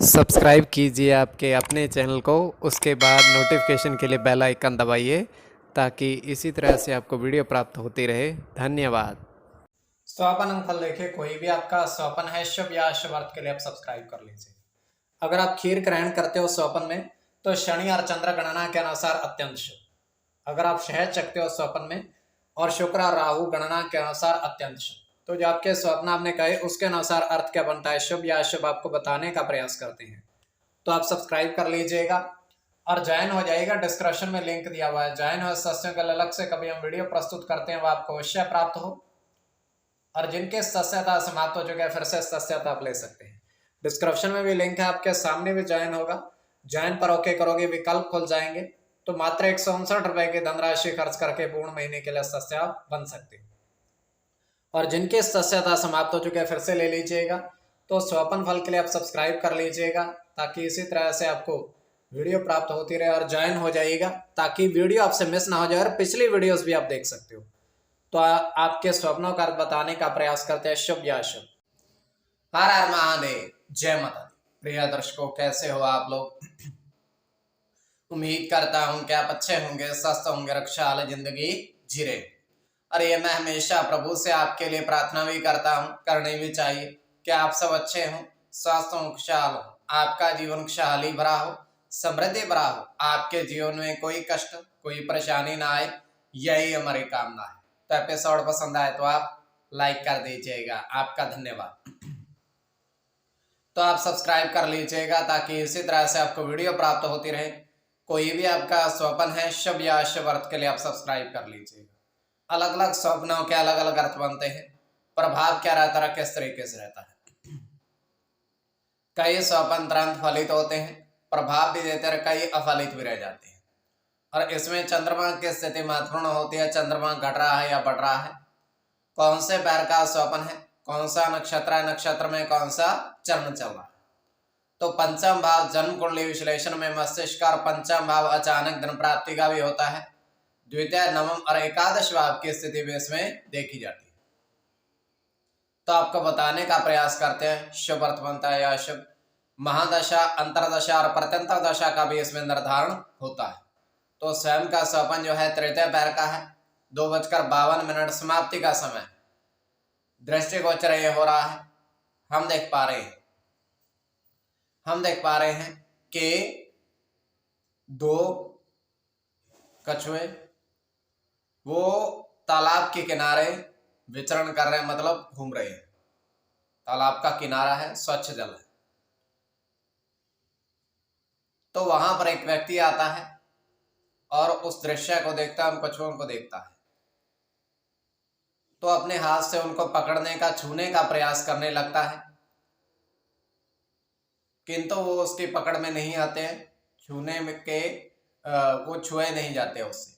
Subscribe कीजिए आपके अपने चैनल को, उसके बाद नोटिफिकेशन के लिए बेल आइकन दबाइए ताकि इसी तरह से आपको वीडियो प्राप्त होती रहे। धन्यवाद। स्वपन अंगफल देखिए, कोई भी आपका स्वपन है शुभ या अशुभ अर्थ के लिए आप सब्सक्राइब कर लीजिए। अगर आप खीर ग्रहण करते हो स्वपन में तो शनि और चंद्र गणना के अनुसार अत्यंत शुभ। अगर आप शहद चखते हो स्वपन में और शुक्र और राहु गणना के अनुसार अत्यंत शुभ। तो जो आपके स्वप्न आपने कहे उसके अनुसार अर्थ क्या बनता है, शुभ या अशुभ, आपको बताने का प्रयास करते हैं। तो आप सब्सक्राइब कर लीजिएगा और ज्वाइन हो जाइएगा। डिस्क्रिप्शन में लिंक दिया हुआ है, ज्वाइन हो। सदस्यों के लिए अलग से कभी हम वीडियो प्रस्तुत करते हैं, वो आपको अवश्य प्राप्त हो। और जिनके सदस्यता समाप्त हो चुके हैं फिर से सदस्यता आप ले सकते हैं। डिस्क्रिप्शन में भी लिंक है, आपके सामने भी ज्वाइन होगा। ज्वाइन पर ओके करोगे, विकल्प खुल जाएंगे तो मात्र 159 रुपए की धनराशि खर्च करके पूर्ण महीने के लिए सदस्य आप बन सकते हैं। और जिनके सदस्यता समाप्त हो चुके हैं फिर से ले लीजिएगा। तो स्वपन फल के लिए आप सब्सक्राइब कर लीजिएगा ताकि इसी तरह से आपको वीडियो प्राप्त होती रहे, और ज्वाइन हो जाइएगा ताकि वीडियो आपसे मिस ना हो जाए और पिछली वीडियोस भी आप देख सकते हो। तो आपके स्वप्नों का बताने का प्रयास करते हैं, शुभ या अशुभ। हर हर महादेव, जय माता दी। प्रिय दर्शकों, कैसे हो आप लोग? उम्मीद करता हूं कि आप अच्छे होंगे, स्वस्थ होंगे, रक्षा वाली जिंदगी जी रहे। अरे मैं हमेशा प्रभु से आपके लिए प्रार्थना भी करता हूं, करनी भी चाहिए कि आप सब अच्छे हों, स्वस्थ हों, खुशहाल हो, आपका जीवन खुशहाली भरा हो, समृद्धि भरा हो, आपके जीवन में कोई कष्ट कोई परेशानी ना आए, यही हमारी कामना है। तो एपिसोड पसंद आए तो आप लाइक कर दीजिएगा, आपका धन्यवाद। तो आप सब्सक्राइब कर लीजिएगा ताकि इसी तरह से आपको वीडियो प्राप्त होती रहे। कोई भी आपका स्वप्न है शुभ या अशुभ अर्थ के लिए आप सब्सक्राइब कर लीजिएगा। अलग अलग स्वप्नों के अलग अलग अर्थ बनते हैं, प्रभाव क्या रहता है, किस तरीके से रहता है। कई स्वप्न तुरंत फलित होते हैं, प्रभाव भी देते हैं, कई अफलित भी रह जाते हैं। और इसमें चंद्रमा की स्थिति महत्वपूर्ण होती है। चंद्रमा घट रहा है या बढ़ रहा है, कौन से पैर का स्वप्न है, कौन सा नक्षत्र है, नक्षत्र में कौन सा चरण चल रहा है। तो पंचम भाव जन्म कुंडली विश्लेषण में मस्तिष्क और पंचम भाव अचानक धन प्राप्ति का भी होता है। द्वितीय, नवम और एकादश भाव की स्थिति भी इसमें देखी जाती है। तो आपको बताने का प्रयास करते हैं, शुभ अर्थ बनता है या अशुभ। महादशा, अंतरदशा और प्रत्यंतर दशा का भी इसमें निर्धारण होता है। तो स्वयं का स्वपन जो है तृतीय पैर का है, 2:52 समाप्ति का समय, दृष्टिगोचर ये हो रहा है। हम देख पा रहे हैं कि दो कछुए वो तालाब के किनारे विचरण कर रहे हैं, मतलब घूम रहे हैं। तालाब का किनारा है, स्वच्छ जल है। तो वहां पर एक व्यक्ति आता है और उस दृश्य को देखता है, उन कछुओं को देखता है, तो अपने हाथ से उनको पकड़ने का, छूने का प्रयास करने लगता है, किंतु वो उसकी पकड़ में नहीं आते हैं। छूने के वो छुए नहीं जाते उससे।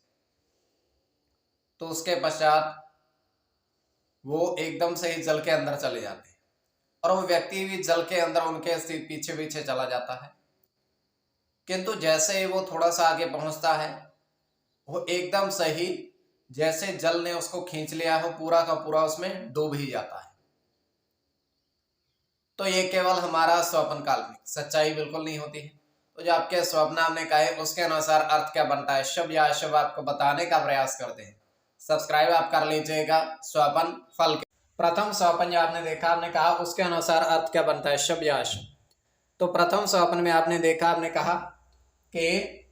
तो उसके पश्चात वो एकदम से ही जल के अंदर चले जाते हैं और वो व्यक्ति भी जल के अंदर उनके पीछे पीछे चला जाता है। किंतु जैसे ही वो थोड़ा सा आगे पहुंचता है, वो एकदम सही जैसे जल ने उसको खींच लिया हो, पूरा का पूरा उसमें डूब ही जाता है। तो ये केवल हमारा स्वप्न काल्पनिक, सच्चाई बिल्कुल नहीं होती है। तो जो आपके स्वप्न आपने कहे उसके अनुसार अर्थ क्या बनता है, शुभ या अशुभ, आपको बताने का प्रयास करते हैं। सब्सक्राइब आप कर लीजिएगा। स्वपन फल के प्रथम स्वपन जो आपने देखा, आपने कहा उसके अनुसार अर्थ क्या बनता है, शुभ या अशुभ। तो प्रथम स्वपन में आपने देखा, आपने कहा कि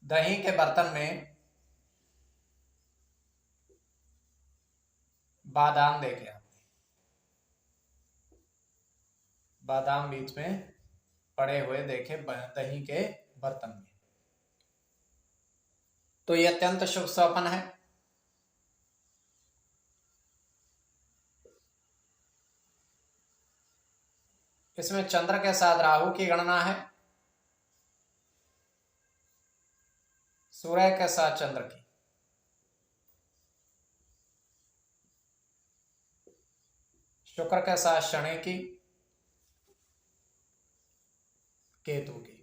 दही के बर्तन में बादाम देखे आपने, बादाम बीच में पड़े हुए देखे दही के बर्तन में। तो ये अत्यंत शुभ स्वप्न है। इसमें चंद्र के साथ राहु की गणना है, सूर्य के साथ चंद्र की, शुक्र के साथ शनि की, केतु की।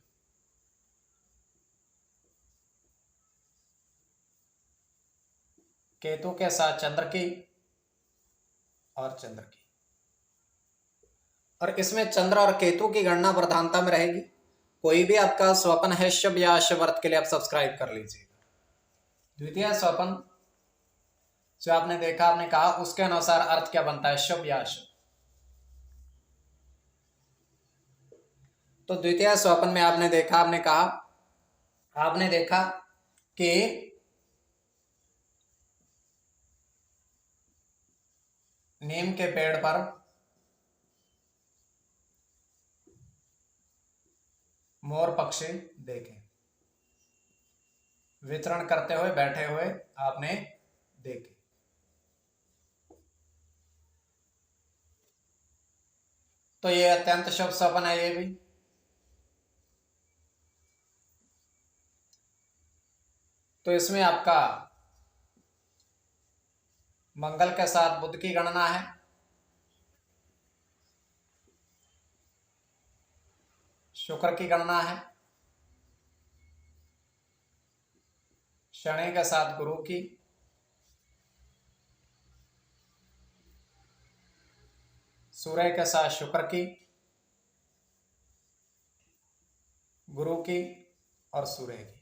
केतु के साथ चंद्र की और चंद्र की। और इसमें चंद्र और केतु की गणना प्रधानता में रहेगी। कोई भी आपका स्वपन है शुभ या अशुभ अर्थ के लिए आप सब्सक्राइब कर लीजिएगा। द्वितीय स्वपन जो आपने देखा, आपने कहा उसके अनुसार अर्थ क्या बनता है, शुभ या अशुभ। तो द्वितीय स्वपन में आपने देखा, आपने देखा कि नीम के पेड़ पर मोर पक्षी देखे, विचरण करते हुए बैठे हुए आपने देखे। तो ये अत्यंत शुभ स्वप्न है। ये भी तो इसमें आपका मंगल के साथ बुध की गणना है, शुक्र की गणना है, शनि के साथ गुरु की, सूर्य के साथ शुक्र की, गुरु की और सूर्य की।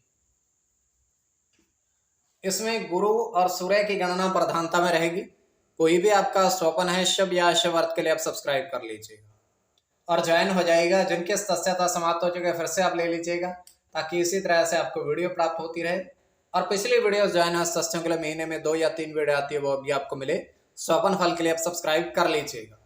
इसमें गुरु और सूर्य की गणना प्रधानता में रहेगी। कोई भी आपका स्वपन है शुभ या अशुभ अर्थ के लिए आप सब्सक्राइब कर लीजिएगा और ज्वाइन हो जाएगा। जिनके तस्यता समाप्त हो चुके फिर से आप ले लीजिएगा, ताकि इसी तरह से आपको वीडियो प्राप्त होती रहे। और पिछली वीडियो ज्वाइन है सस्यों के लिए महीने में 2 या 3 वीडियो आती है, वो भी आपको मिले। स्वपन फल के लिए आप सब्सक्राइब कर लीजिएगा।